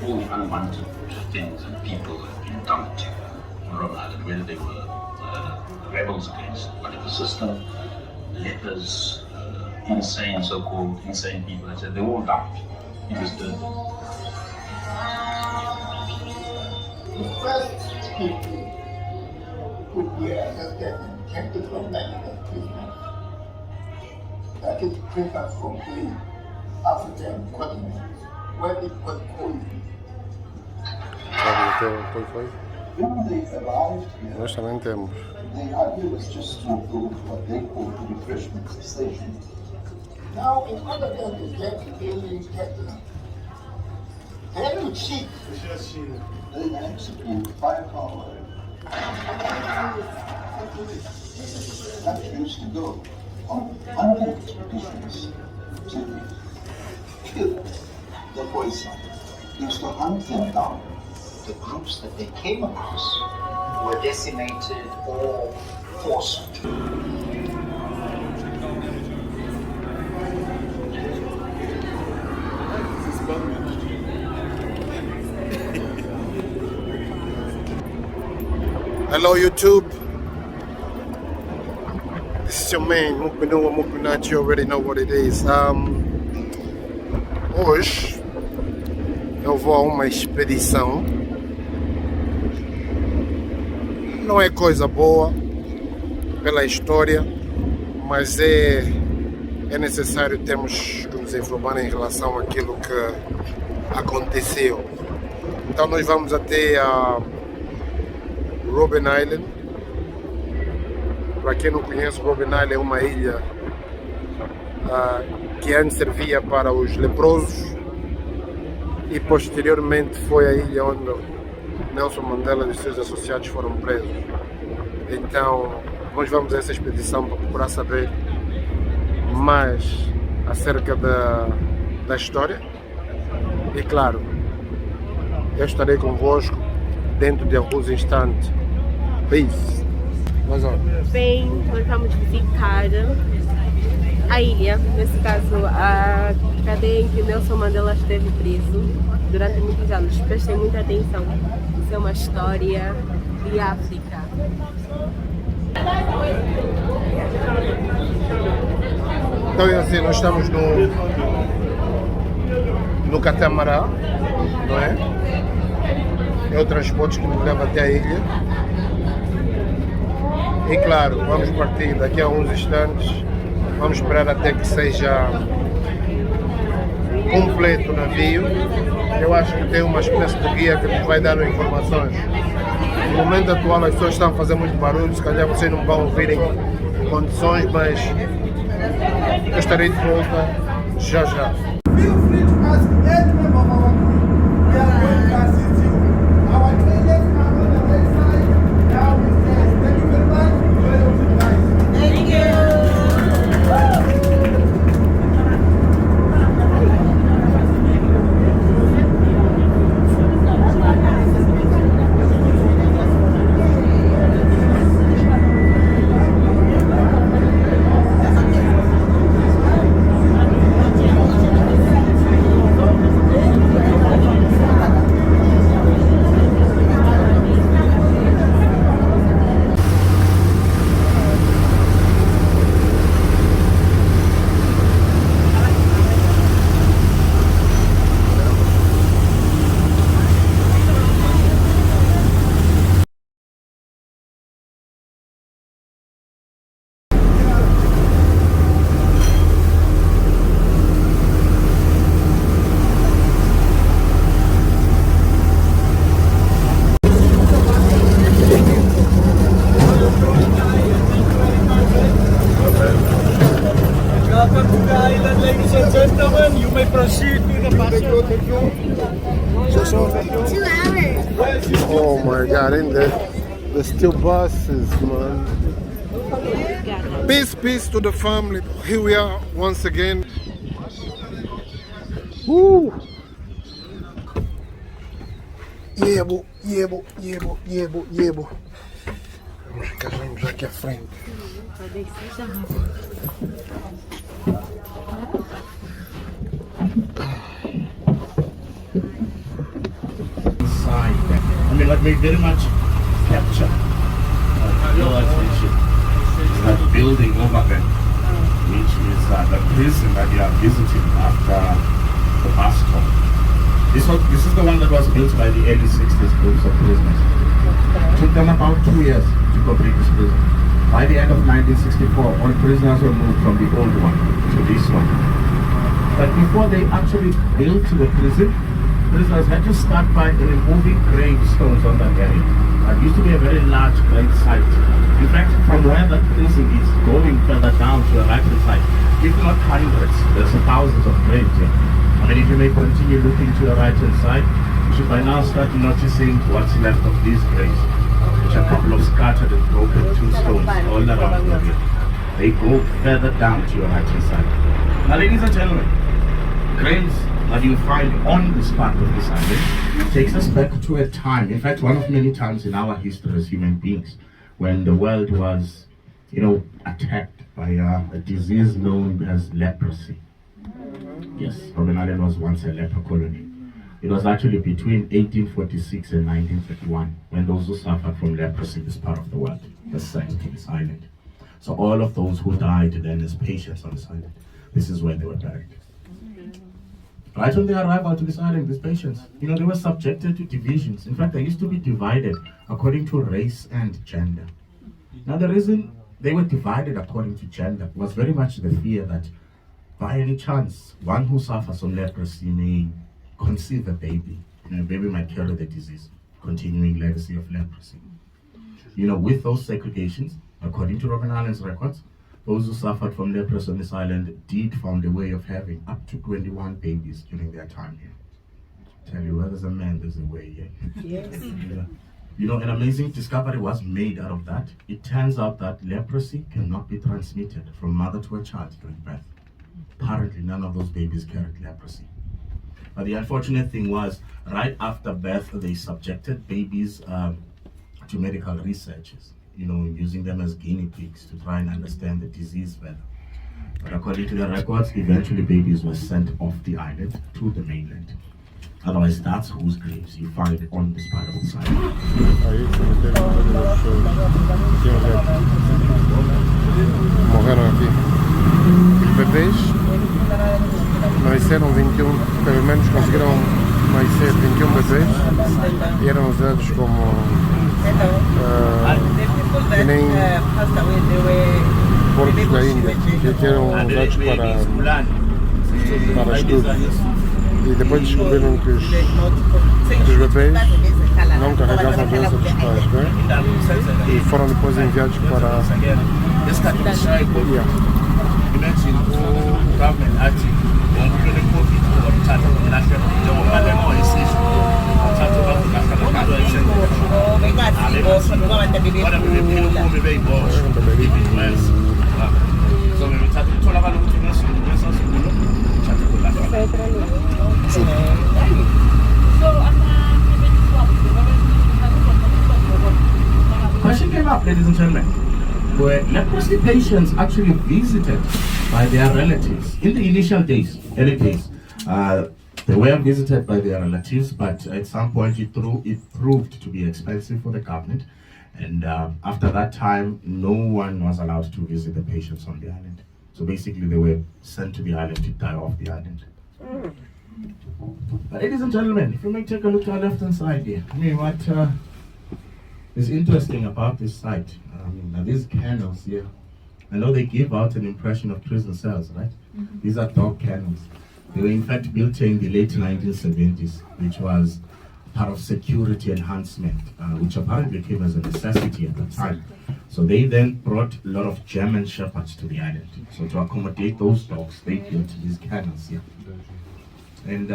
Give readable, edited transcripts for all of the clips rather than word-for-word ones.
all unwanted things and people have been dumped on Rhode Island, whether they were rebels against whatever system, lepers, insane, so-called insane people. I said they're all dumped in this dirt. The first people who were arrested and kept from medical treatment, that is prisoners from the African continent, where it was called. When they arrived here, the idea was just to go to what they called the refreshment station. Now, in other countries, they get very cheap. They execute 5 hours. That used to go on hunting expeditions to kill the poison. Used to hunt them down. The groups that they came across were decimated or forced. Hello YouTube, this is your man Mukbinua Mukbinat. You already know what it is. Hoje eu vou a uma expedição. Não é coisa boa pela história, mas é necessário termos que nos informar em relação àquilo que aconteceu. Então nós vamos até a Robben Island. Para quem não conhece, Robben Island é uma ilha que antes servia para os leprosos e posteriormente foi a ilha onde Nelson Mandela e os seus associados foram presos. Então nós vamos a essa expedição para procurar saber mais acerca da história e claro, eu estarei convosco dentro de alguns instantes. Peace. Bem, nós vamos visitar a ilha, nesse caso a cadeia em que Nelson Mandela esteve preso durante muitos anos. Prestem muita atenção, isso é uma história de África. Então é assim, nós estamos no catamarã, não é? É o transporte que nos leva até a ilha. E claro, vamos partir daqui a uns instantes. Vamos esperar até que seja completo o navio. Eu acho que tem uma espécie de guia que nos vai dar informações. No momento atual as pessoas estão a fazer muito barulho, se calhar vocês não vão ouvir em condições, mas eu estarei de volta já já. Feel free to ask any member of our group. We are going to assist you. Our trainers are on the website. Now we say thank you very much. Very nice. Thank you. Oh my God, in there's still buses, man. Peace to the family. Here we are once again. Woo! Yebo. Vamos aqui à frente. what may very much capture your attention is that building over there, which is the prison that you are visiting after the bus stop. This is the one that was built by the early 60s groups of prisoners. It took them about 2 years to complete this prison. By the end of 1964, all prisoners were moved from the old one to this one. But before they actually built the prison, prisoners had to start by removing gravestones on that area. It used to be a very large grave site. In fact, from where that prison is going further down to the right-hand side, if not hundreds, there's thousands of graves here. I mean, if you may continue looking to the right-hand side, you should by now start noticing what's left of these graves, which are a couple of scattered and broken tombstones all around the area. They go further down to your right-hand side. Now, ladies and gentlemen, graves that you find on this part of this island takes us back to a time, in fact, one of many times in our history as human beings, when the world was, attacked by a disease known as leprosy. Yes, Robben Island was once a leper colony. It was actually between 1846 and 1931 when those who suffered from leprosy in this part of the world were sent to this island. So all of those who died then as patients on this island, this is where they were buried. Right on their arrival to this island, these patients, they were subjected to divisions. In fact, they used to be divided according to race and gender. Now, the reason they were divided according to gender was very much the fear that by any chance, one who suffers from leprosy may conceive a baby. A baby might carry the disease, continuing legacy of leprosy. With those segregations, according to Robben Island's records, those who suffered from leprosy on this island did find a way of having up to 21 babies during their time here. Tell you, where there's a man, there's a way here. Yes. An amazing discovery was made out of that. It turns out that leprosy cannot be transmitted from mother to a child during birth. Apparently, none of those babies carried leprosy. But the unfortunate thing was, right after birth, they subjected babies to medical researches, using them as guinea pigs to try and understand the disease better. But according to the records, eventually babies were sent off the island to the mainland. Otherwise, that's whose graves you find on this part of the side. Morreram aqui. Bebês nasceram 21, pelo menos conseguiram nascer 21 bebês e eram usados como que nem porcos da Índia, que eram usados para estudo. E depois descobriram que os bebês não carregavam a doença dos pais, né? E foram depois enviados para Question came up, ladies and gentlemen, were leprosy patients actually visited by their relatives in the initial days, early days? They were visited by their relatives, but at some point it proved to be expensive for the government, and after that time, no one was allowed to visit the patients on the island. So basically, they were sent to the island to die off the island. But ladies and gentlemen, if you may take a look to our left-hand side here, what is interesting about this site, now these kennels here, I know they give out an impression of prison cells, right? Mm-hmm. These are dog kennels. They were in fact built in the late 1970s, which was part of security enhancement, which apparently came as a necessity at the time. So they then brought a lot of German shepherds to the island. So to accommodate those dogs, they built these kennels here. And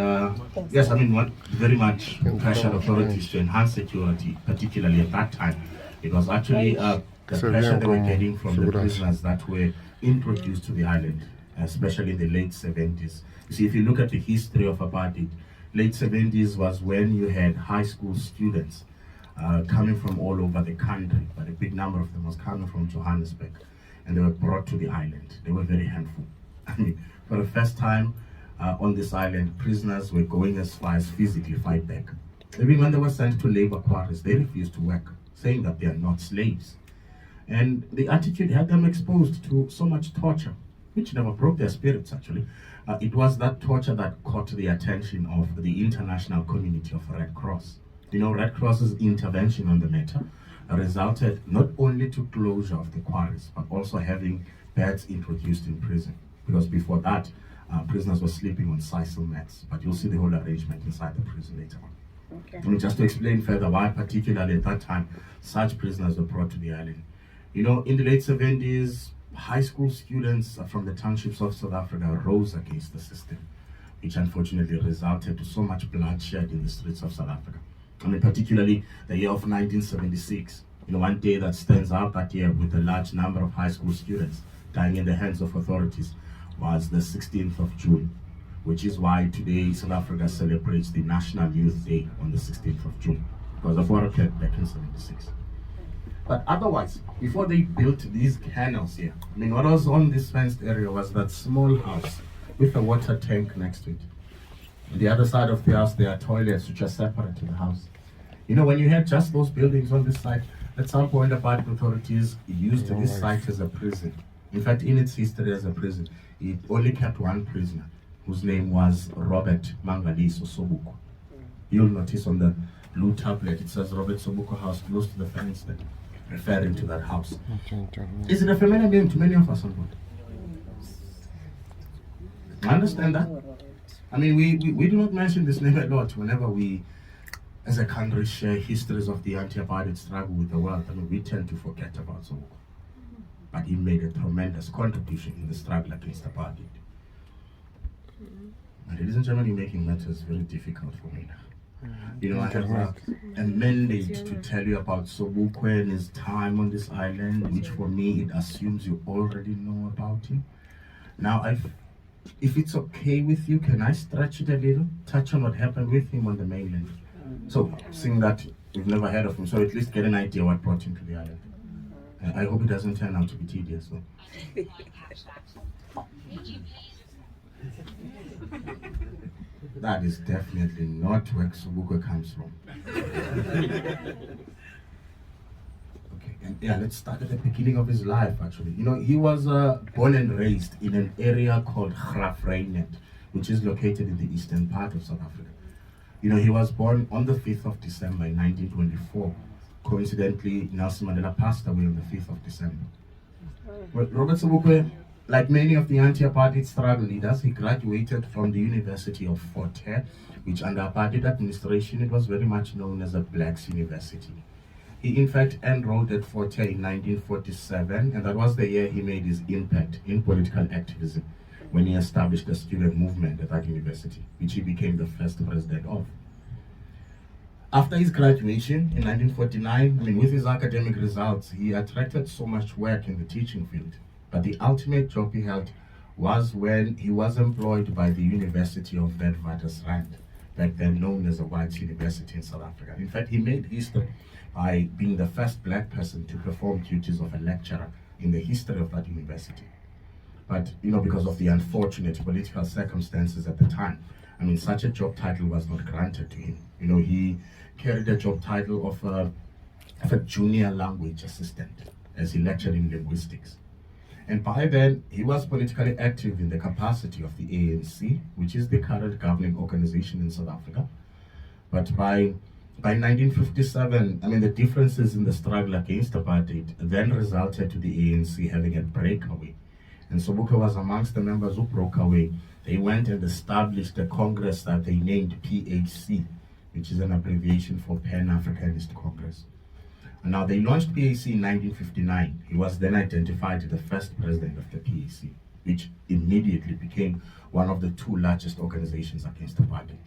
yes, what very much pressured authorities to enhance security, particularly at that time. It was actually the pressure they were getting from the prisoners that were introduced to the island, especially in the late 70s. You see, if you look at the history of apartheid, late 70s was when you had high school students coming from all over the country, but a big number of them was coming from Johannesburg, and they were brought to the island. They were very handful. For the first time on this island, prisoners were going as far as physically fight back. Even when they were sent to labor quarters, they refused to work, saying that they are not slaves. And the attitude had them exposed to so much torture, which never broke their spirits, actually. It was that torture that caught the attention of the international community of Red Cross. You know, Red Cross's intervention on the matter resulted not only to closure of the quarries, but also having beds introduced in prison. Because before that, prisoners were sleeping on sisal mats. But you'll see the whole arrangement inside the prison later on. Okay. I mean, just to explain further why, particularly at that time, such prisoners were brought to the island. You know, in the late 70s, high school students from the townships of South Africa rose against the system, which unfortunately resulted to so much bloodshed in the streets of South Africa. I mean, particularly the year of 1976. You know, one day that stands out that year with a large number of high school students dying in the hands of authorities was the 16th of June, which is why today South Africa celebrates the National Youth Day on the 16th of June, because of what occurred back in 76. But otherwise, before they built these canals here, I mean, what was on this fenced area was that small house with a water tank next to it. On the other side of the house, there are toilets which are separate to the house. You know, when you had just those buildings on this site, at some point the Apartheid authorities used this site as a prison. In fact, in its history as a prison, it only kept one prisoner, whose name was Robert Mangaliso Sobukwe. You'll notice on the blue tablet, it says Robert Sobukwe House close to the fence there, referring to that house. Is it a familiar name to many of us on board? I understand that. I mean, we do not mention this name a lot whenever we, as a country, share histories of the anti-apartheid struggle with the world. I mean, we tend to forget about Sobukwe. But he made a tremendous contribution in the struggle against apartheid. And ladies and gentlemen, you're making matters very difficult for me now. You know, I have a mandate to tell you about Sobukwe and his time on this island, which for me, it assumes you already know about him. Now, if it's okay with you, can I stretch it a little? Touch on what happened with him on the mainland. So, seeing that you've never heard of him, so at least get an idea what brought him to the island. I hope it doesn't turn out to be tedious, though. That is definitely not where Sobukwe comes from. Okay, and yeah, let's start at the beginning of his life, actually. You know, he was born and raised in an area called Graaff-Reinet, which is located in the eastern part of South Africa. You know, he was born on the 5th of December in 1924. Coincidentally, Nelson Mandela passed away on the 5th of December. Well, Robert Sobukwe, like many of the anti-apartheid struggle leaders, he graduated from the University of Fort Hare, which under apartheid administration, it was very much known as a blacks university. He in fact enrolled at Fort Hare in 1947, and that was the year he made his impact in political activism when he established a student movement at that university, which he became the first president of. After his graduation in 1949, I mean, with his academic results, he attracted so much work in the teaching field. But the ultimate job he held was when he was employed by the University of Witwatersrand, back then known as a white university in South Africa. In fact, he made history by being the first black person to perform duties of a lecturer in the history of that university. But, you know, because of the unfortunate political circumstances at the time, I mean, such a job title was not granted to him. You know, he carried a job title of a junior language assistant as he lectured in linguistics. And by then, he was politically active in the capacity of the ANC, which is the current governing organization in South Africa. But by 1957, I mean, the differences in the struggle against apartheid then resulted to the ANC having a breakaway. And Sobukwe was amongst the members who broke away. They went and established a Congress that they named PAC, which is an abbreviation for Pan-Africanist Congress. And now they launched PAC in 1959. He was then identified as the first president of the PAC, which immediately became one of the two largest organizations against apartheid.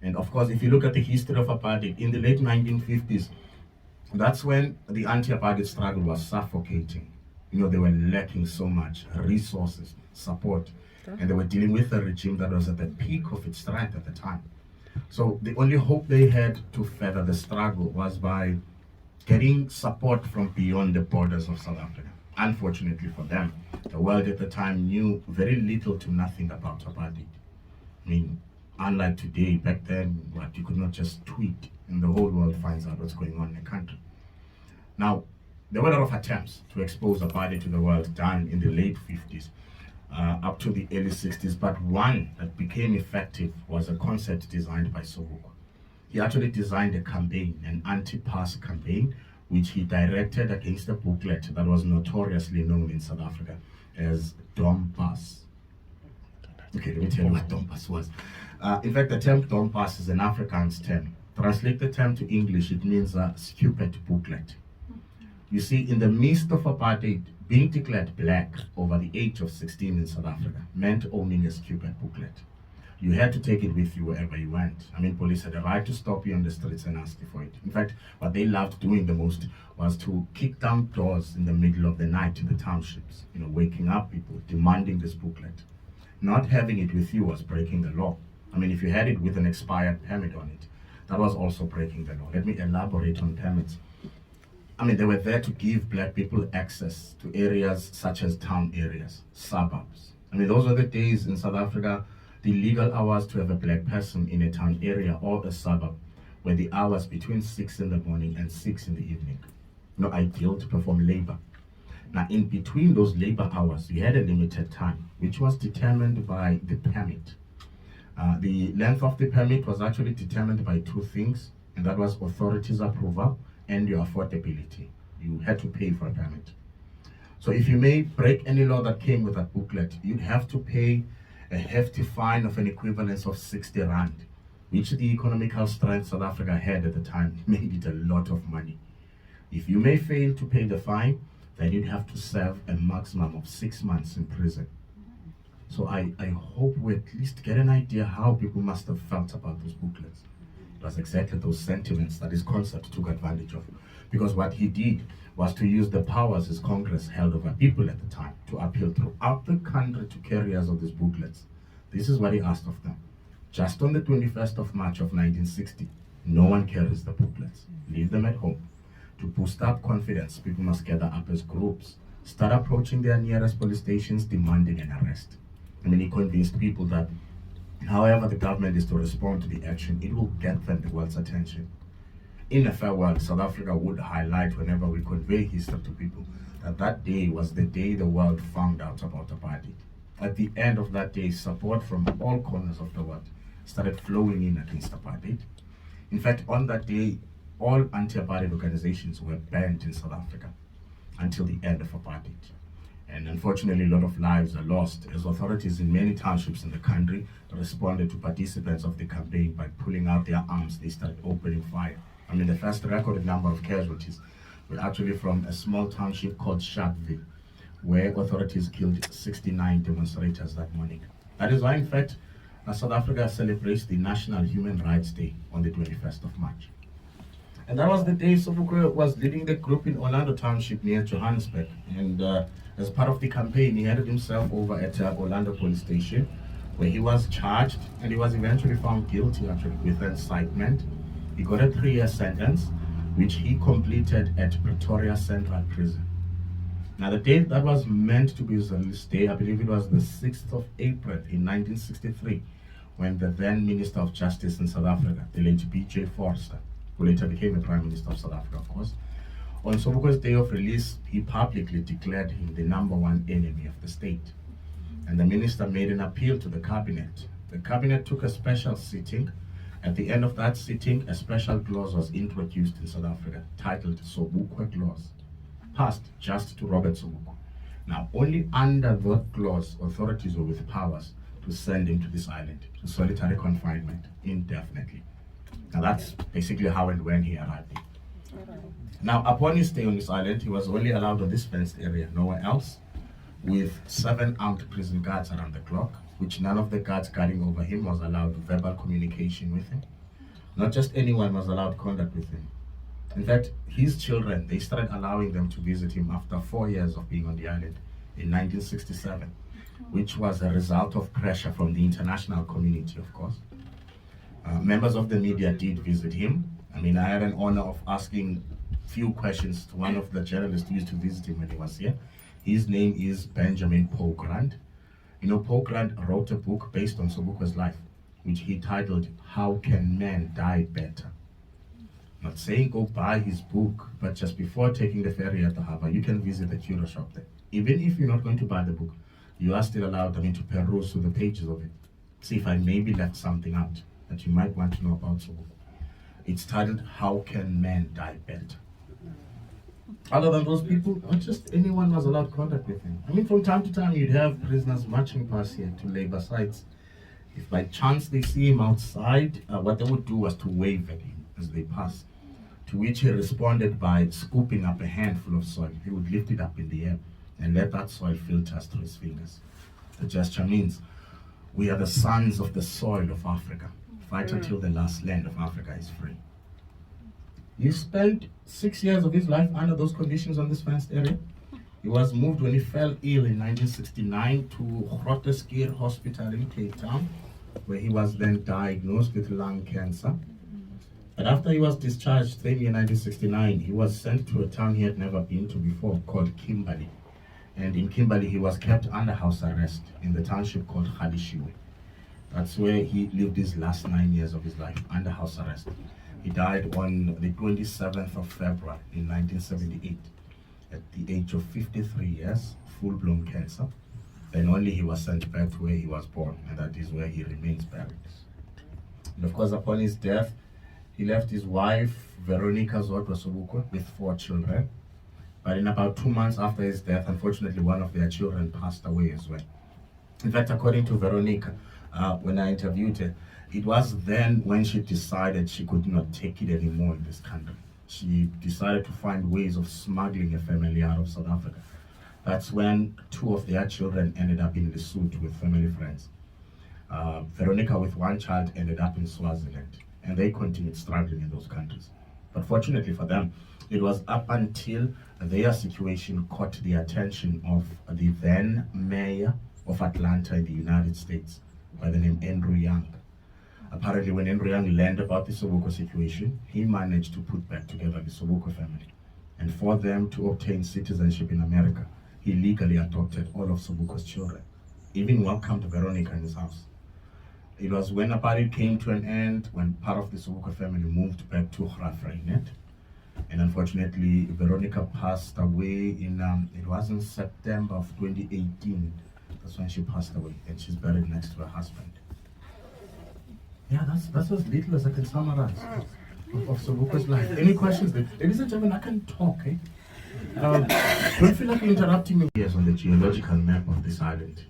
And of course, if you look at the history of apartheid, in the late 1950s, that's when the anti-apartheid struggle was suffocating. You know, they were lacking so much resources, support, and they were dealing with a regime that was at the peak of its strength at the time. So the only hope they had to further the struggle was by getting support from beyond the borders of South Africa. Unfortunately for them, the world at the time knew very little to nothing about apartheid. I mean, unlike today, back then, what you could not just tweet and the whole world finds out what's going on in the country. Now, there were a lot of attempts to expose apartheid to the world done in the late 50s up to the early 60s, but one that became effective was a concept designed by Sobukwe. He actually designed a campaign, an anti-pass campaign, which he directed against a booklet that was notoriously known in South Africa as Dom Pass. Okay, let me tell you what Dom Pass was. In fact, the term Dom Pass is an Afrikaans term. Translate the term to English, it means a stupid booklet. You see, in the midst of apartheid, being declared black over the age of 16 in South Africa meant owning a stupid booklet. You had to take it with you wherever you went. I mean, police had a right to stop you on the streets and ask you for it. In fact, what they loved doing the most was to kick down doors in the middle of the night to the townships, waking up people, demanding this booklet. Not having it with you was breaking the law. I mean, if you had it with an expired permit on it, that was also breaking the law. Let me elaborate on permits. I mean, they were there to give black people access to areas such as town areas, suburbs. I mean, those were the days in South Africa, the legal hours to have a black person in a town area or a suburb were the hours between 6 in the morning and 6 in the evening. Ideal to perform labor. Now, in between those labor hours, you had a limited time, which was determined by the permit. The length of the permit was actually determined by two things, and that was authorities' approval and your affordability. You had to pay for a permit. So if you may break any law that came with that booklet, you'd have to pay a hefty fine of an equivalence of 60 rand, which the economical strength South Africa had at the time made it a lot of money. If you may fail to pay the fine, then you'd have to serve a maximum of 6 months in prison. So I hope we at least get an idea how people must have felt about those booklets. It was exactly those sentiments that his concept took advantage of. Because what he did was to use the powers his Congress held over people at the time to appeal throughout the country to carriers of these booklets. This is what he asked of them. Just on the 21st of March of 1960, no one carries the booklets. Leave them at home. To boost up confidence, people must gather up as groups, start approaching their nearest police stations demanding an arrest. I mean, he convinced people that however the government is to respond to the action, it will get them the world's attention. In a fair word, South Africa would highlight whenever we convey history to people that that day was the day the world found out about apartheid. At the end of that day, support from all corners of the world started flowing in against apartheid. In fact, on that day, all anti-apartheid organizations were banned in South Africa until the end of apartheid. And unfortunately, a lot of lives are lost as authorities in many townships in the country responded to participants of the campaign by pulling out their arms. They started opening fire. I mean, the first recorded number of casualties were actually from a small township called Sharpeville, where authorities killed 69 demonstrators that morning. That is why, in fact, South Africa celebrates the National Human Rights Day on the 21st of March. And that was the day Sobukwe was leading the group in Orlando Township near Johannesburg. And as part of the campaign, he handed himself over at Orlando Police Station, where he was charged, and he was eventually found guilty actually with incitement. He got a 3-year sentence, which he completed at Pretoria Central Prison. Now, the date that was meant to be his release day, I believe it was the 6th of April in 1963, when the then Minister of Justice in South Africa, the late B.J. Forster, who later became the Prime Minister of South Africa, of course, on Sobukwe's day of release, he publicly declared him the #1 enemy of the state. And the minister made an appeal to the cabinet. The cabinet took a special sitting. At the end of that sitting, a special clause was introduced in South Africa, titled Sobukwe Clause, passed just to Robert Sobukwe. Now, only under that clause, authorities were with powers to send him to this island, to solitary confinement, indefinitely. Now, that's basically how and when he arrived. Now, upon his stay on this island, he was only allowed on this fenced area, nowhere else, with 7 armed prison guards around the clock, which none of the guards guarding over him was allowed verbal communication with him. Not just anyone was allowed contact with him. In fact, his children, they started allowing them to visit him after 4 years of being on the island in 1967, which was a result of pressure from the international community, of course. Members of the media did visit him. I mean, I had an honor of asking few questions to one of the journalists who used to visit him when he was here. His name is Benjamin Paul Grant. You know, Paul Grant wrote a book based on Sobukwe's life. which he titled, How Can Men Die Better? Not saying go buy his book, but just before taking the ferry at the harbor, you can visit the Curo shop there. Even if you're not going to buy the book, you are still allowed, to peruse through the pages of it. See if I maybe left something out that you might want to know about Sobukwe. It's titled, How Can Men Die Better? Other than those people, not just anyone was allowed contact with him. From time to time, you'd have prisoners marching past here to labor sites. If by chance they see him outside, what they would do was to wave at him as they pass, to which he responded by scooping up a handful of soil. He would lift it up in the air and let that soil filter through his fingers. The gesture means, we are the sons of the soil of Africa. Fight until the last land of Africa is free. He spent 6 years of his life under those conditions on this fenced area. He was moved when he fell ill in 1969 to Grooteskier Hospital in Cape Town, where he was then diagnosed with lung cancer. But after he was discharged, same year 1969, he was sent to a town he had never been to before called Kimberley. And in Kimberley, he was kept under house arrest in the township called Khalishiwe. That's where he lived his last 9 years of his life, under house arrest. He died on the 27th of February in 1978 at the age of 53 years, full-blown cancer. Then only he was sent back to where he was born, and that is where he remains buried. And of course, upon his death, he left his wife, Veronica Zodwa Sobukwe, with 4 children. But in about 2 months after his death, unfortunately, one of their children passed away as well. In fact, according to Veronica, when I interviewed her, it was then when she decided she could not take it anymore in this country. She decided to find ways of smuggling a family out of South Africa. That's when 2 of their children ended up in Lesotho with family friends. Veronica, with 1 child, ended up in Swaziland, and they continued struggling in those countries. But fortunately for them, it was up until their situation caught the attention of the then mayor of Atlanta in the United States by the name Andrew Young. Apparently, when Andrew Young learned about the Sobukwe situation, he managed to put back together the Sobukwe family. And for them to obtain citizenship in America, he legally adopted all of Sobukwe's children, even welcomed Veronica in his house. It was when apartheid came to an end, when part of the Sobukwe family moved back to Graaff-Reinet. And unfortunately, Veronica passed away it was in September of 2018. That's when she passed away, and she's buried next to her husband. Yeah, that's as little as I can summarize of Sobukwe's life. Any questions? Ladies and gentlemen, I can talk, eh? Don't feel like interrupting me. Yes, on the geological map of this island,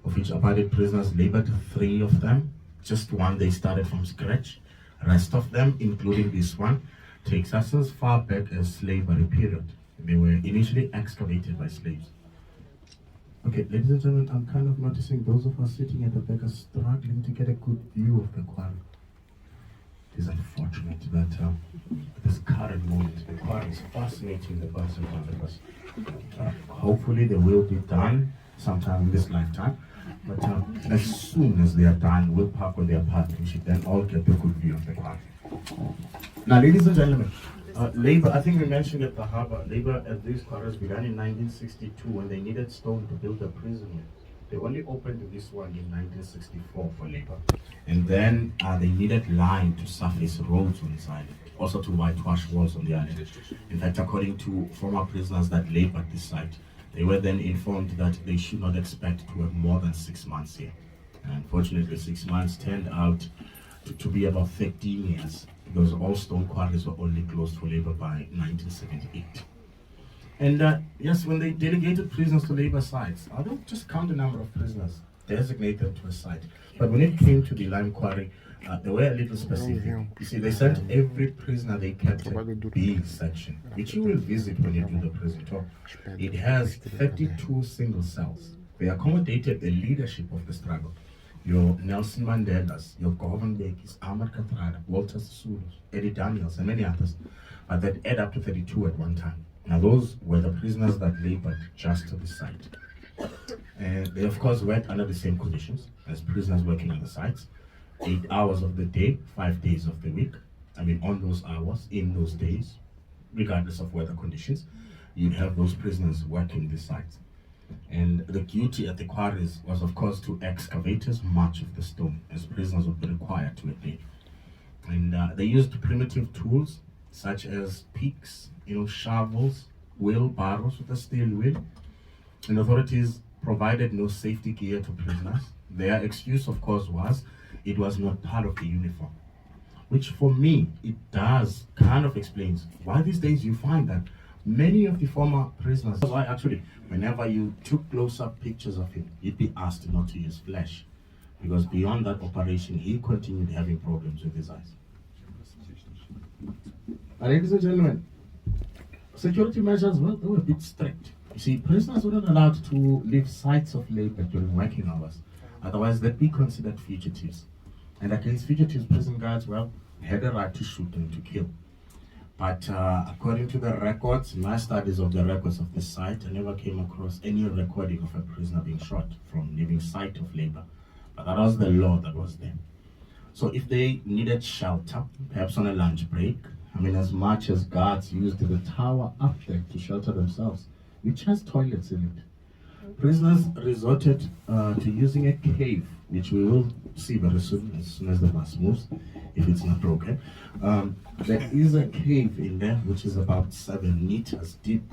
of which apartheid prisoners labored 3 of them. Just 1 they started from scratch. Rest of them, including this one, takes us as far back as slavery period. They were initially excavated by slaves. Okay, ladies and gentlemen, I'm kind of noticing those of us sitting at the back are struggling to get a good view of the quarry. It is unfortunate that at this current moment, the quarry is fascinating the person in front of us. Hopefully they will be done sometime in this lifetime, but as soon as they are done, we'll park on their path. We should then all get a good view of the quarry. Now, ladies and gentlemen, labor, I think we mentioned at the harbor, labor at these quarries began in 1962 when they needed stone to build a prison with. They only opened this one in 1964 for labor. And then they needed lime to surface roads on this island, also to whitewash walls on the island. In fact, according to former prisoners that labored this site, they were then informed that they should not expect to have more than 6 months here. And unfortunately, 6 months turned out to be about 13 years, because all stone quarries were only closed for labor by 1978. And yes, when they delegated prisoners to labor sites, I don't just count the number of prisoners designated to a site, but when it came to the lime quarry, they were a little specific. You see, they sent every prisoner they kept a B section, which you will visit when you do the prison tour. It has 32 single cells. They accommodated the leadership of the struggle. Your Nelson Mandelas, your Govan Bekis, Amar Katrada, Walter Sisulu, Eddie Daniels, and many others, but that add up to 32 at one time. Now those were the prisoners that labored just to the site. And they of course worked under the same conditions as prisoners working on the sites. 8 hours of the day, 5 days of the week. On those hours, in those days, regardless of weather conditions, you'd have those prisoners working the sites. And the duty at the quarries was, of course, to excavate as much of the stone as prisoners would be required to a day. And they used primitive tools such as picks, shovels, wheelbarrows with a steel wheel. And authorities provided no safety gear to prisoners. Their excuse, of course, was it was not part of the uniform. Which for me, it does kind of explains why these days you find that many of the former prisoners, that's why actually, whenever you took close-up pictures of him, you'd be asked not to use flash. Because beyond that operation, he continued having problems with his eyes. Ladies and gentlemen, security measures were a bit strict. You see, prisoners were not allowed to leave sites of labor during working hours. Otherwise, they'd be considered fugitives. And against fugitives, prison guards, had a right to shoot and to kill. But according to the records, my studies of the records of the site, I never came across any recording of a prisoner being shot from leaving site of labor. But that was the law that was there. So if they needed shelter, perhaps on a lunch break, as much as guards used the tower up there to shelter themselves, which has toilets in it, prisoners resorted to using a cave, which we will see very soon as the bus moves, if it's not broken. There is a cave in there which is about 7 meters deep.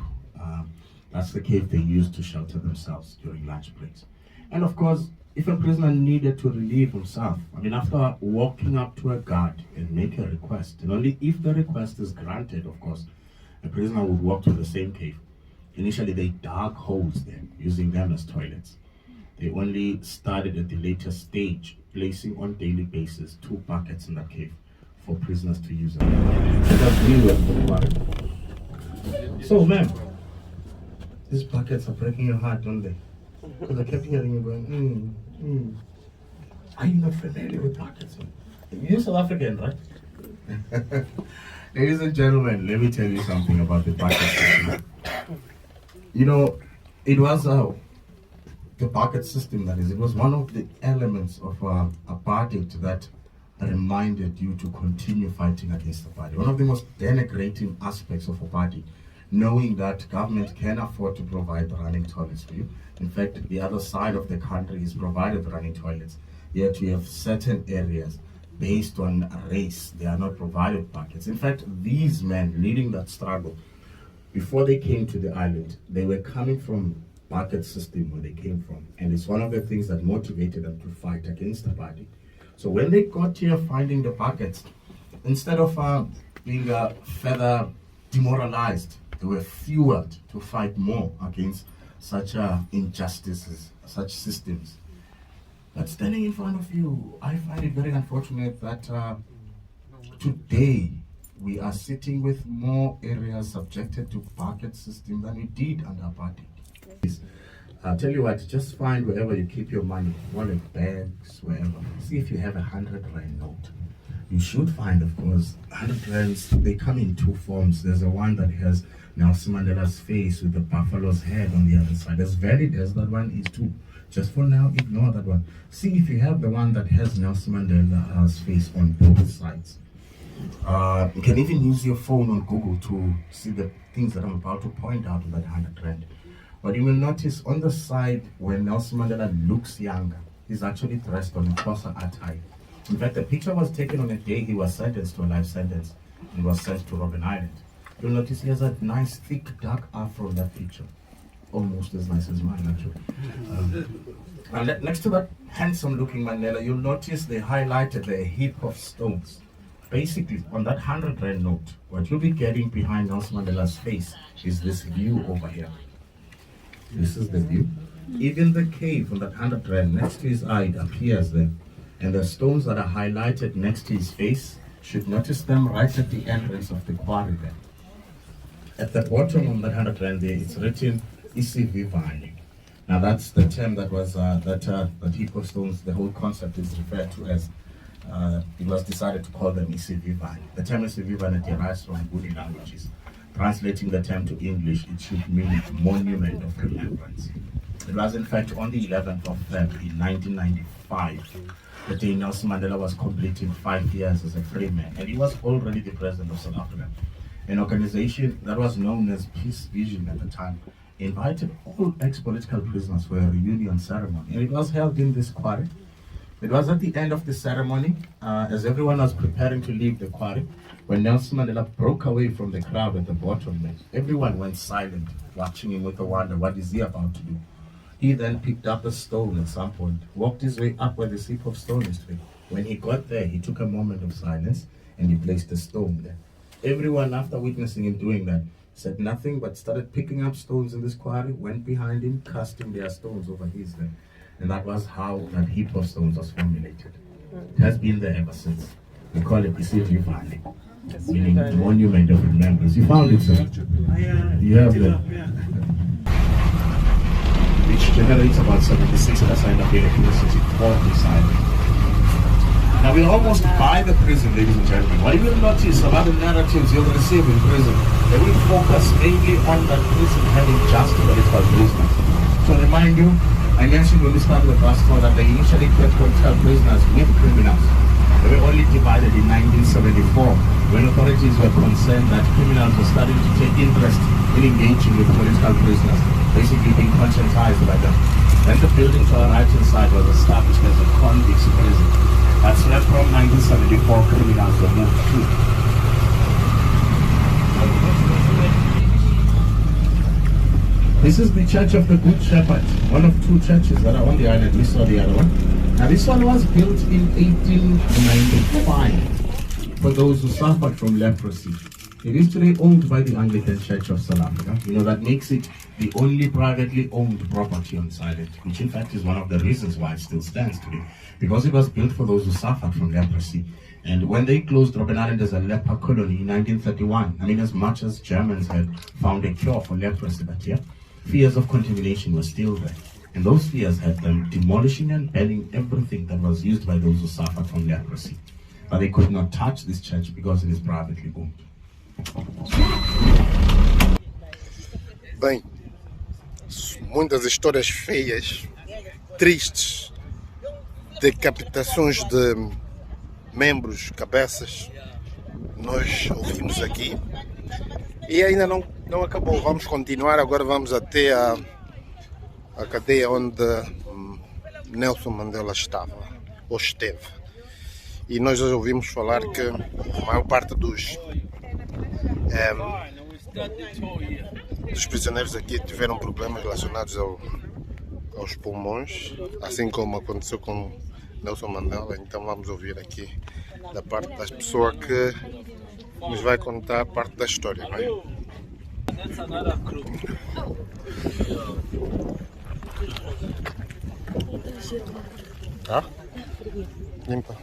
That's the cave they used to shelter themselves during lunch breaks. And of course, if a prisoner needed to relieve himself, after walking up to a guard and make a request, and only if the request is granted, of course, a prisoner would walk to the same cave. Initially, they dug holes there, using them as toilets. They only started at the later stage, placing on daily basis 2 buckets in that cave for prisoners to use. So, ma'am, these buckets are breaking your heart, don't they? Because I kept hearing you going, Are you not familiar with buckets? You're South African, right? Ladies and gentlemen, let me tell you something about the bucket system. It was the bucket system, that is, it was one of the elements of apartheid that reminded you to continue fighting against apartheid. One of the most denigrating aspects of apartheid, knowing that government can afford to provide running toilets for you. In fact, the other side of the country is provided running toilets. Yet you have certain areas based on race, they are not provided buckets. In fact, these men leading that struggle, before they came to the island, they were coming from bucket system where they came from. And it's one of the things that motivated them to fight against apartheid. So when they got here finding the buckets, instead of being further demoralized, they were fueled to fight more against such injustices, such systems. But standing in front of you, I find it very unfortunate that today we are sitting with more areas subjected to bucket system than we did under apartheid. I'll tell you what, just find wherever you keep your money, wallet, bags, wherever. See if you have 100 rand note. You should find, of course, 100 rands. They come in 2 forms. There's a one that has Nelson Mandela's face with the buffalo's head on the other side. As valid as that one is too. Just for now, ignore that one. See if you have the one that has Nelson Mandela's face on both sides. You can even use your phone on Google to see the things that I'm about to point out in that 100 rand. But you will notice on the side where Nelson Mandela looks younger, he's actually dressed on a Xhosa attire. In fact, the picture was taken on a day he was sentenced to a life sentence and was sent to Robben Island. You'll notice he has a nice, thick, dark afro in that picture. Almost as nice as mine, actually. And next to that handsome-looking Mandela, you'll notice they highlighted a heap of stones. Basically, on that 100 rand note, what you'll be getting behind Nelson Mandela's face is this view over here. This is the view. Even the cave on that 100 rand next to his eye appears there. And the stones that are highlighted next to his face, should notice them right at the entrance of the quarry there. At the bottom of that 100 rand there, it's written Isivivane. Now that's the term that was that heap of stones, the whole concept is referred to as. It was decided to call them Isivivane. The term Isivivane derives from Budi languages. Translating the term to English, it should mean monument of remembrance. It was in fact on the 11th of February 1995, the day Nelson Mandela was completing 5 years as a free man, and he was already the president of South Africa. An organization that was known as Peace Vision at the time, invited all ex-political prisoners for a reunion ceremony. And it was held in this quarry. It was at the end of the ceremony, as everyone was preparing to leave the quarry, when Nelson Mandela broke away from the crowd at the bottom. Everyone went silent, watching him with a wonder, what is he about to do? He then picked up a stone at some point, walked his way up where the heap of stone is today. When he got there, he took a moment of silence and he placed a stone there. Everyone, after witnessing him doing that, said nothing but started picking up stones in this quarry, went behind him, casting their stones over his head. And that was how that heap of stones was formulated. It has been there ever since. We call it the City Valley, meaning the monument of remembrance. You found it, sir? You have the which generates about 76% of the electricity for this island. Now we're almost by the prison, ladies and gentlemen. What you will notice about the narratives you'll receive in prison, they will focus mainly on that prison having just political prisoners. To remind you, I mentioned when we started the bus tour that they initially kept political prisoners with criminals. They were only divided in 1974 when authorities were concerned that criminals were starting to take interest in engaging with political prisoners, basically being conscientized by them. Then the building to our right hand side was established as a convicts prison. That's where from 1974 criminals were moved to. This is the Church of the Good Shepherd, one of two churches that are on the island. We saw the other one. Now this one was built in 1895 for those who suffered from leprosy. It is today owned by the Anglican Church of South Africa. You know, that makes it the only privately owned property on this island, which in fact is one of the reasons why it still stands today. Because it was built for those who suffered from leprosy. And when they closed Robben Island as a leper colony in 1931, I mean, as much as Germans had found a cure for leprosy, but yeah, fears of contamination were still there. And those fears had them demolishing and burning everything that was used by those who suffered from leprosy. But they could not touch this church because it is privately owned. Bem, muitas histórias feias, tristes, decapitações de membros, cabeças, nós ouvimos aqui. E ainda não acabou, vamos continuar, agora vamos até a cadeia onde Nelson Mandela estava, ou esteve. E nós já ouvimos falar que a maior parte dos prisioneiros aqui tiveram problemas relacionados aos pulmões, assim como aconteceu com Nelson Mandela. Então vamos ouvir aqui da parte das pessoas que nos vai contar parte da história, não é? Tá? Limpa.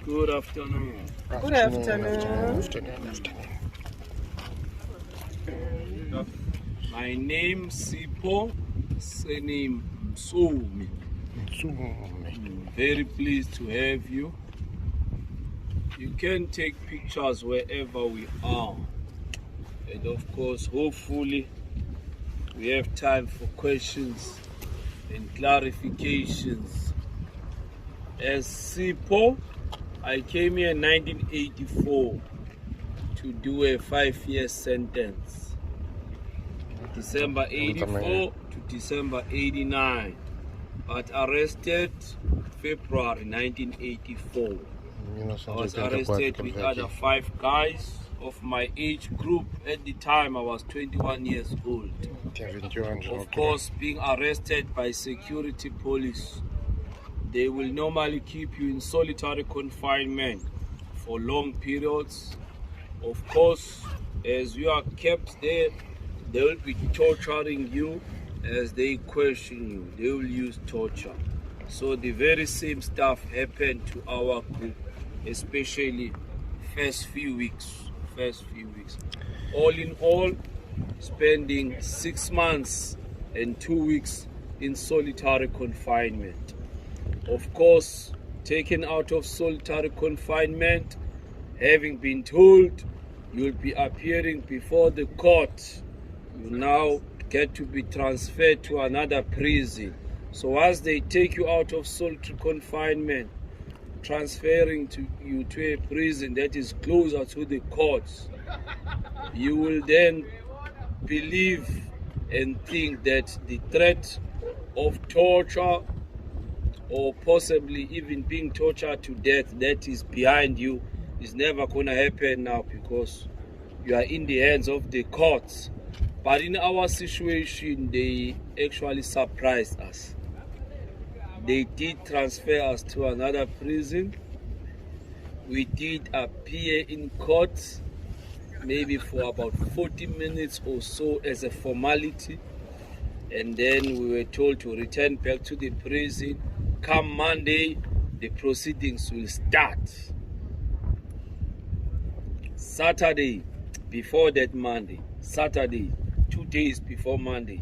Good afternoon. Good afternoon. My name Sipho, surname Msumi. Very pleased to have you. You can take pictures wherever we are. And of course, hopefully, we have time for questions and clarifications. As Sipho, I came here in 1984 to do a 5-year sentence. December 84 to December 89. But arrested February 1984. I was arrested with other 5 guys of my age group. At the time I was 21 years old. Of course, being arrested by security police, they will normally keep you in solitary confinement for long periods. Of course, as you are kept there, they will be torturing you as they question you. They will use torture. So the very same stuff happened to our group, especially first few weeks. All in all, spending 6 months and 2 weeks in solitary confinement. Of course, taken out of solitary confinement, having been told you'll be appearing before the court, you now get to be transferred to another prison. So as they take you out of solitary confinement, transferring you to a prison that is closer to the courts, you will then believe and think that the threat of torture or possibly even being tortured to death that is behind you is never going to happen now, because you are in the hands of the courts. But in our situation, they actually surprised us. They did transfer us to another prison. We did appear in court maybe for about 40 minutes or so as a formality, and then we were told to return back to the prison. Come Monday, the proceedings will start. Saturday, before that Monday, Saturday, 2 days before Monday,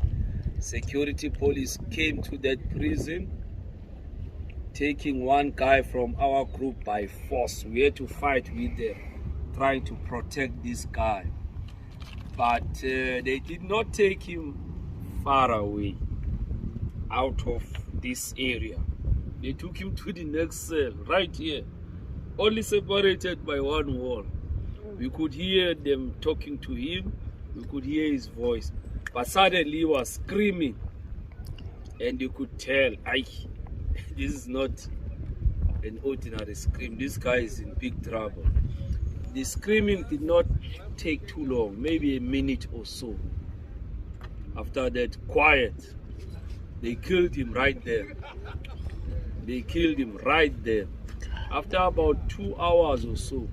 security police came to that prison, taking one guy from our group by force. We had to fight with them, trying to protect this guy. But they did not take him far away out of this area. They took him to the next cell, right here, only separated by one wall. We could hear them talking to him, we could hear his voice, but suddenly he was screaming, and you could tell, this is not an ordinary scream, this guy is in big trouble. The screaming did not take too long, maybe a minute or so. After that, quiet. They killed him right there. They killed him right there. After about 2 hours or so,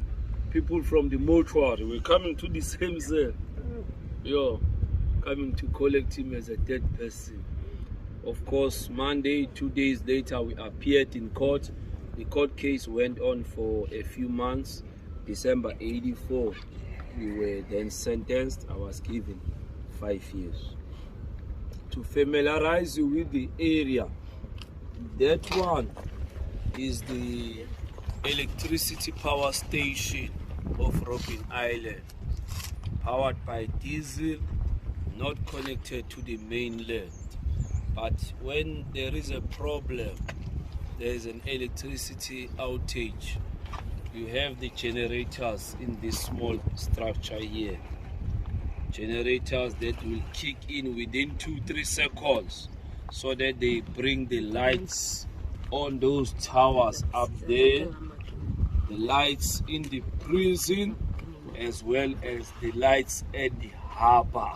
people from the mortuary were coming to the same cell, coming to collect him as a dead person. Of course, Monday, 2 days later, we appeared in court. The court case went on for a few months. December 84, we were then sentenced. I was given 5 years. To familiarize you with the area, that one is the electricity power station of Robben Island, powered by diesel, not connected to the mainland. But when there is a problem, there is an electricity outage, you have the generators in this small structure here. Generators that will kick in within 2-3 seconds, so that they bring the lights on those towers up there, the lights in the prison, as well as the lights at the harbor.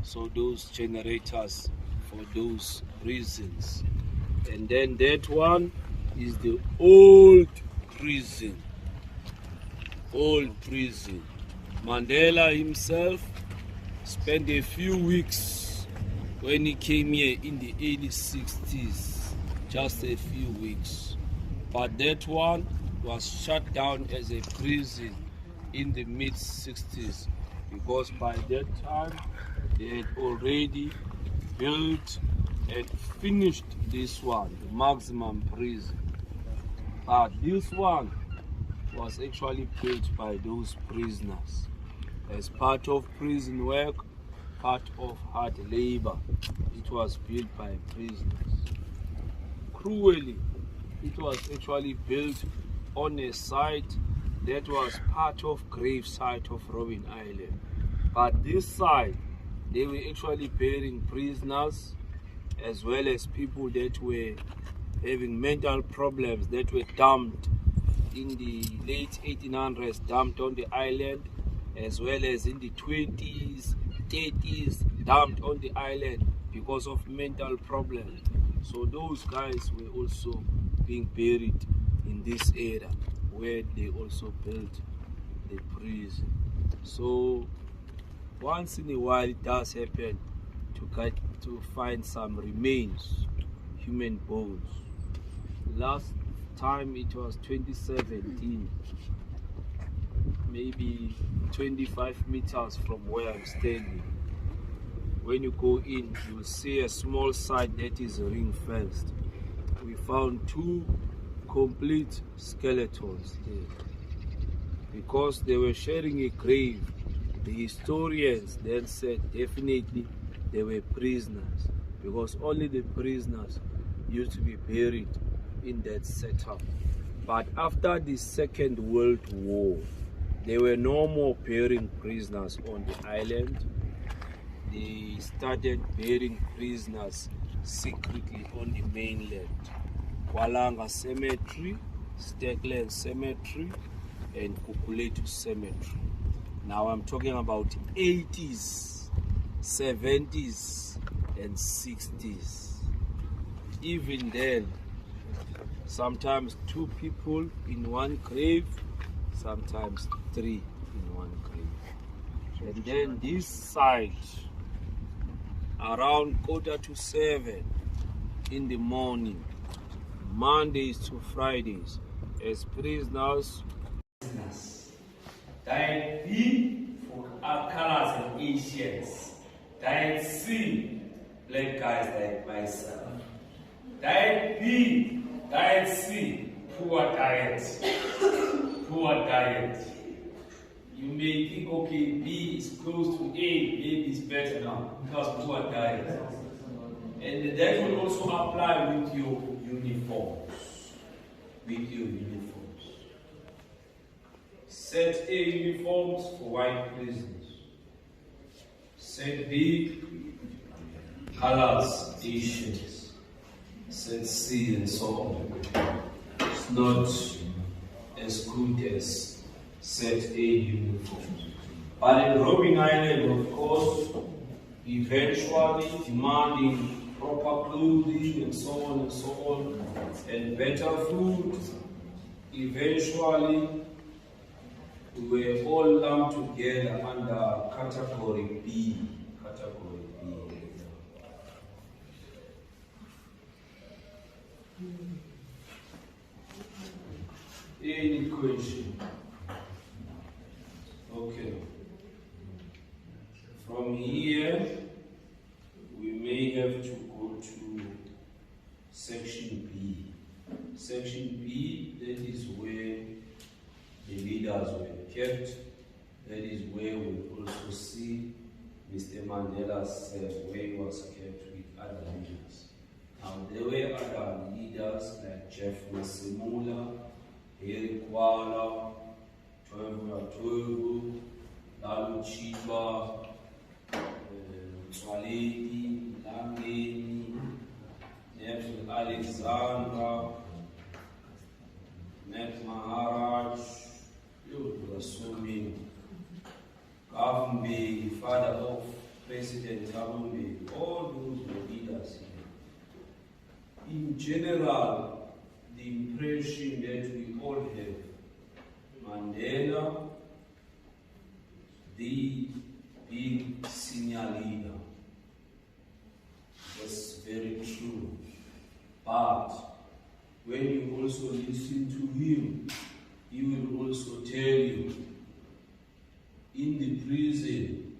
So those generators for those reasons. And then that one is the old prison. Old prison. Mandela himself spent a few weeks when he came here in the early 60s, just a few weeks. But that one was shut down as a prison in the mid-60s, because by that time they had already built and finished this one, the maximum prison. But this one was actually built by those prisoners as part of prison work, part of hard labor. It was built by prisoners. Cruelly, it was actually built on a site that was part of grave site of Robben Island. But this side, they were actually burying prisoners as well as people that were having mental problems, that were dumped in the late 1800s, dumped on the island, as well as in the 20s, 30s, dumped on the island because of mental problems. So those guys were also being buried in this area where they also built the prison. So once in a while it does happen to find some remains, human bones. Last time it was 2017, maybe 25 meters from where I'm standing. When you go in, you will see a small site that is ring fenced. We found 2 complete skeletons there. Because they were sharing a grave, the historians then said definitely they were prisoners, because only the prisoners used to be buried in that setup. But after the Second World War, there were no more bearing prisoners on the island. They started bearing prisoners secretly on the mainland. Walanga Cemetery, Stekland Cemetery, and Kukuletu Cemetery. Now I'm talking about 80s, 70s, and 60s. Even then, sometimes 2 people in one grave, sometimes 3 in one grave. And then this side, around 6:45 in the morning, Mondays to Fridays, as prisoners. Diet B for our colors and Asians. Diet C, black guys like myself. Diet B, diet C, poor diet. Poor diet. You may think, okay, B is close to A, maybe it's better now because poor diet. And that will also apply with your uniforms. Set A uniforms for white prisoners. Set B, colors, Asians. Set C and so on. It's not as good as set A uniforms. But in Robben Island, of course, eventually demanding proper clothing and so on, and better food, eventually we were all lumped together under category B. Any question? Okay. From here, we may have to go to section B. Section B, that is where the leaders were kept. That is where we also see Mr. Mandela's cell, where he was kept with other leaders. Now, there were other leaders like Jeff Masemula, Harry Kwala, Toivu, Lalu Chiba, Swaledi, Langeni, Nephi Alexandra, Met Maharaj, there were so many. Kavumbi, father of President Kavumbi, all those were leaders here. In general, the impression that we all have, Mandela, the big senior leader, that's very true. But when you also listen to him, he will also tell you, in the prison,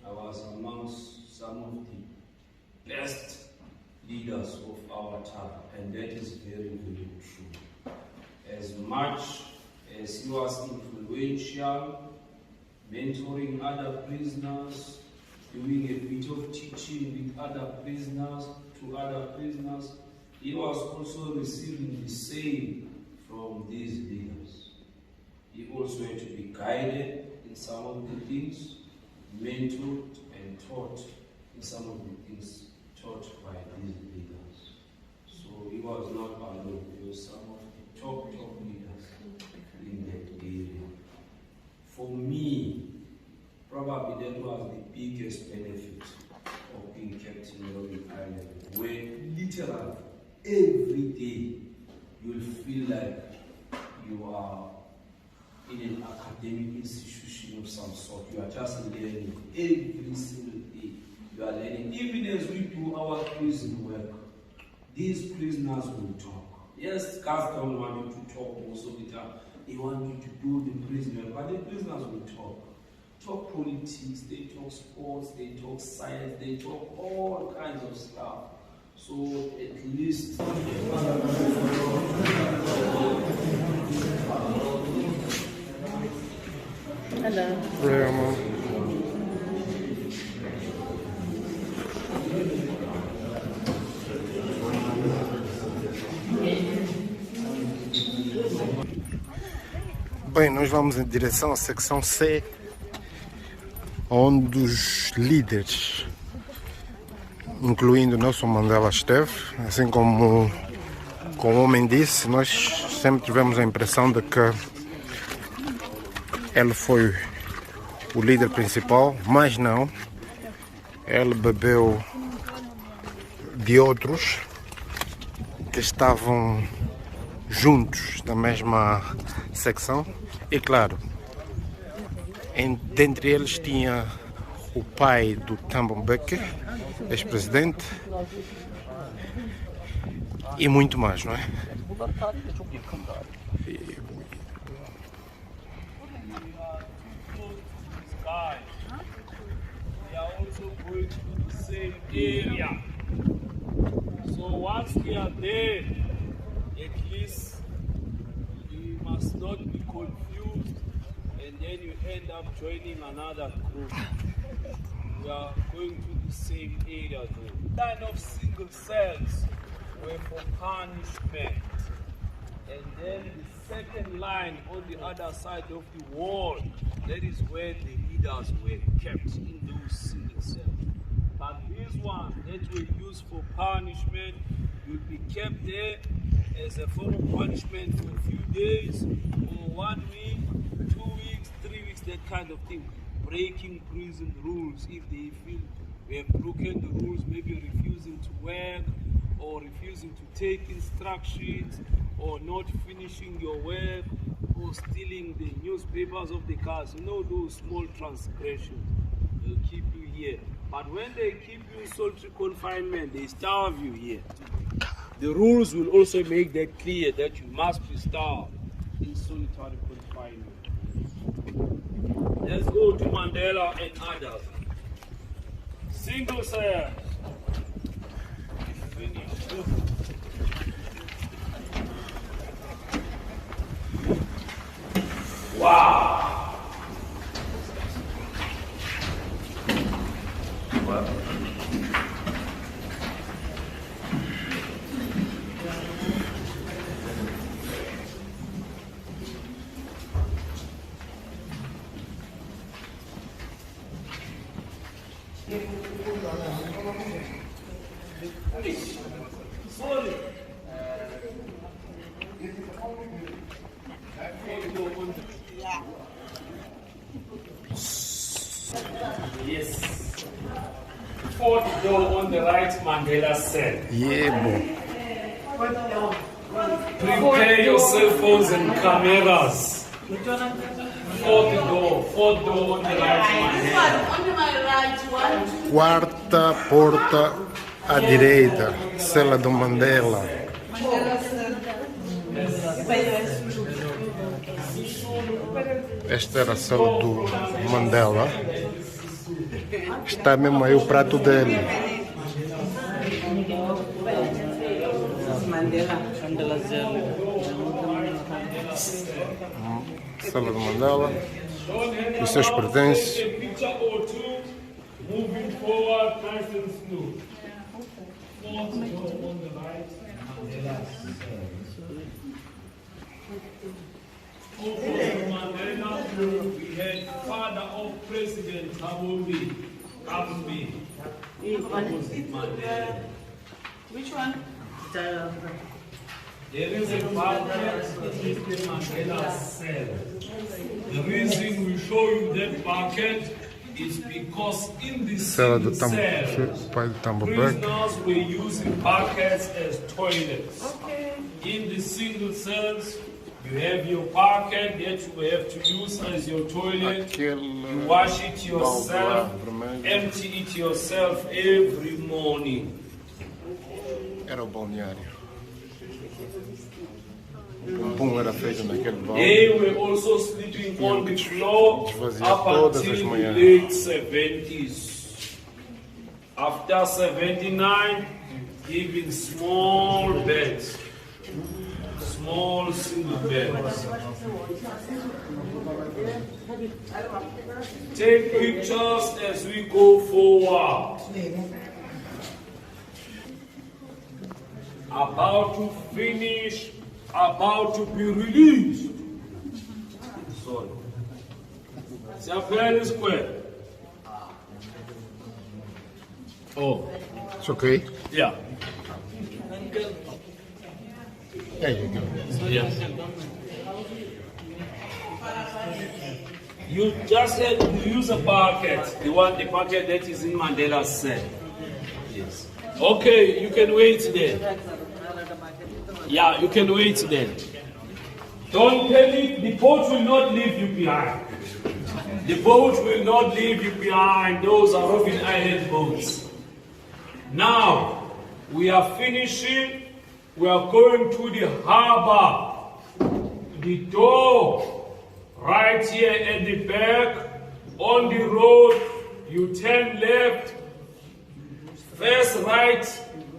I was amongst some of the best leaders of our time, and that is very, very true. As much as he was influential, mentoring other prisoners, doing a bit of teaching with other prisoners, he was also receiving the same from these leaders. He also had to be guided in some of the things, mentored and taught in some of the things taught by these leaders. So he was not alone. He was some of the top leaders in that area. For me, probably that was the biggest benefit of being kept in Robben Island, where literally every day you'll feel like you are in an academic institution of some sort. You are just learning every single day. You are learning. Even as we do our prison work, these prisoners will talk. Yes, guards don't want you to talk most of the time. They want you to do the prison work, but the prisoners will talk. Talk politics, they talk sports, they talk science, they talk all kinds of stuff. So at least Hello. Bem, nós vamos em direção à secção C, onde os líderes, incluindo Nelson Mandela, esteve. Assim como o homem disse, nós sempre tivemos a impressão de que ele foi o líder principal, mas não. Ele bebeu de outros que estavam juntos na mesma secção. E claro, dentre eles tinha o pai do Thabo Mbeki, ex-presidente, e muito mais, não é? We are also going to the same area. So once we are there, at least you must not be confused and then you end up joining another group. We are going to the same area though. Kind of single cells were for punishment. And then the second line on the other side of the wall, that is where the leaders were kept in those single cells. But these ones that were used for punishment will be kept there as a form of punishment for a few days, or 1 week, 2 weeks, 3 weeks, that kind of thing. Breaking prison rules if they feel we have broken the rules, maybe refusing to work, or refusing to take instructions, or not finishing your work, or stealing the newspapers of the cars. You know, those small transgressions will keep you here. But when they keep you in solitary confinement, they starve you here. The rules will also make that clear that you must be starved in solitary confinement. Let's go to Mandela and others. Single cell. Wow. Well, Sorry. Yes. Fourth door on the right, Mandela said. Yeah, boy. Prepare your cell phones and cameras. Fourth door on the right, Mandela. Quarta porta à direita, cela do Mandela. Esta era a cela do Mandela. Está mesmo aí o prato dele. Cela do Mandela. Os seus pertences. Moving forward, nice and smooth. Fourth door on the right, Mandela. Also, Mandela, we had father of President Thabo Mbeki. Opposite Mandela. Which one? There is a bucket in the Mandela cell. The reason we show you that bucket is because in the Cela do single cells, pai do Thabo Mbeki. prisoners were using buckets as toilets. In the single cells, you have your bucket that you have to use as your toilet. You wash it yourself, empty it yourself every morning. Era o balneário. O bumbum era feito naquele balde. They were also sleeping on the floor up until the late 70s. After 79, even small beds, small single beds. Take pictures as we go forward. About to finish, about to be released. It's a fair square. Oh, It's okay. yeah. There you go. Yes. You just had to use a bucket, the bucket that is in Mandela's cell. Yes. Okay, you can wait there. Yeah, you can wait there. Don't panic, the boat will not leave you behind. The boat will not leave you behind. Those are Robben Island boats. Now, we are finishing. We are going to the harbor. The door right here at the back. On the road, you turn left. First right,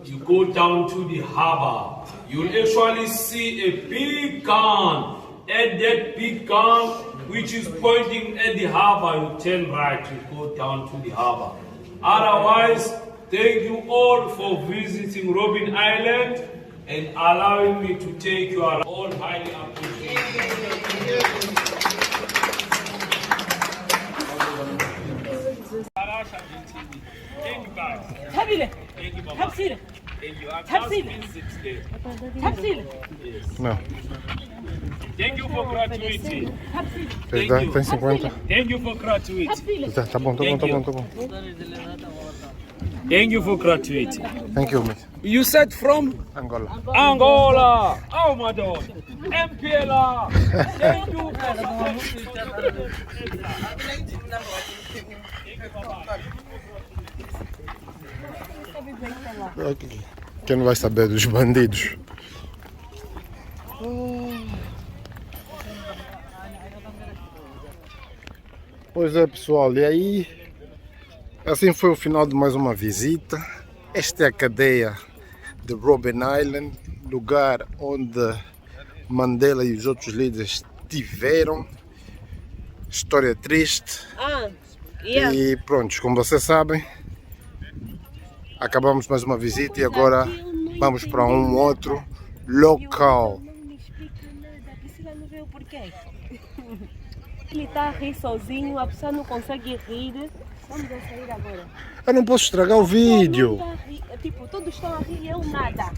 you go down to the harbor. You'll actually see a big gun. At that big gun, which is pointing at the harbor, you turn right, you go down to the harbor. Otherwise, thank you all for visiting Robben Island and allowing me to take you around. All highly appreciated. Thank you guys. Thank you, Mama. Thank you. I've just been 6 days. Não. Thank you for gratuity. Queres dar? Tem 50? Thank you for gratuity. Tá bom, tá bom, tá bom, tá bom. Thank you for gratuity. Thank you, mate. You said from Angola. Angola. Oh my God. MPLA. Thank you. Quem não vai saber dos bandidos? Pois é, pessoal, e aí assim foi o final de mais uma visita. Esta é a cadeia de Robben Island, lugar onde Mandela e os outros líderes estiveram. História triste. E pronto, como vocês sabem, acabamos mais uma visita e agora vamos para um outro local. Não me explica nada, a Priscila não vê o porquê. Ele está a rir sozinho, a pessoa não consegue rir. Vamos a sair agora. Eu não posso estragar o vídeo. Não tá a rir, tipo, todos estão a rir e eu nada.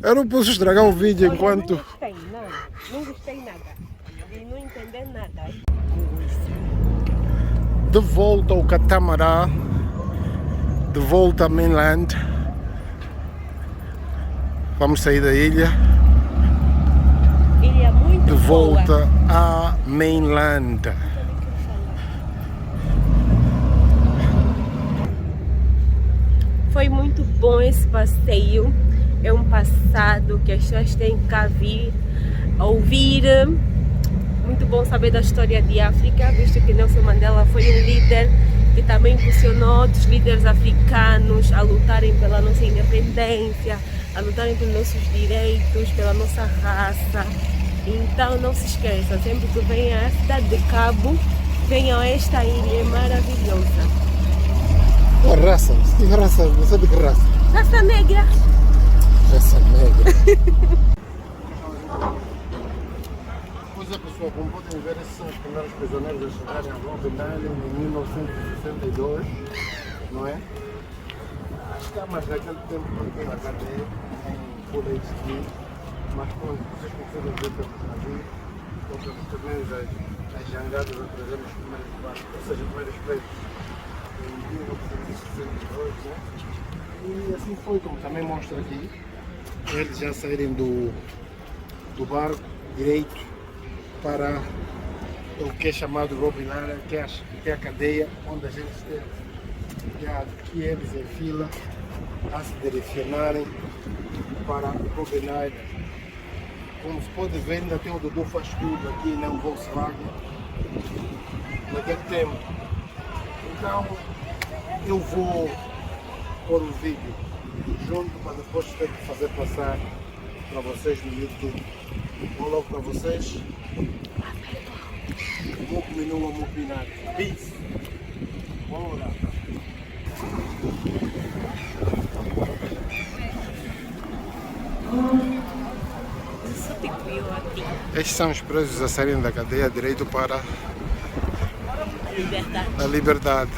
Eu não posso estragar o vídeo enquanto... Não gostei, não gostei nada. E não entender nada. De volta ao catamarã, de volta a mainland. Vamos sair da ilha. Ilha muito De volta boa. a mainland. Foi muito bom esse passeio. É um passado que as pessoas têm que vir ouvir. Muito bom saber da história de África, visto que Nelson Mandela foi um líder que também impulsionou outros líderes africanos a lutarem pela nossa independência, a lutarem pelos nossos direitos, pela nossa raça. Então não se esqueça, sempre que venha à cidade de Cabo, venham a esta ilha maravilhosa. A raça, você tem raça, você é de que raça? Raça negra. Raça negra. Pois é, pessoal, como podem ver, esses são os primeiros prisioneiros a chegarem a Robben Island em 1962, não é? As camas daquele tempo não na cadeia, em Full HD, mas quando vocês conseguem ver pelos navios, ou pelos caminhos das jangadas a trazer os primeiros barcos, ou seja, os primeiros presos, em 1962, né? E assim foi, como também mostra aqui, eles já saírem do barco direito para o que é chamado Robben Island, que é a cadeia onde a gente esteve. E aqui eles em fila a se direcionarem para Robben Island. Como se pode ver, ainda tem o Dudu faz tudo aqui, né? O Volkswagen naquele tempo. Então eu vou pôr o vídeo junto para depois ter que fazer passar para vocês no YouTube. Vou logo para vocês. Vou comer uma mopinada. Peace. Bora. Só te criou aqui. Estes são os presos a saírem da cadeia direito para Liberdade. a liberdade.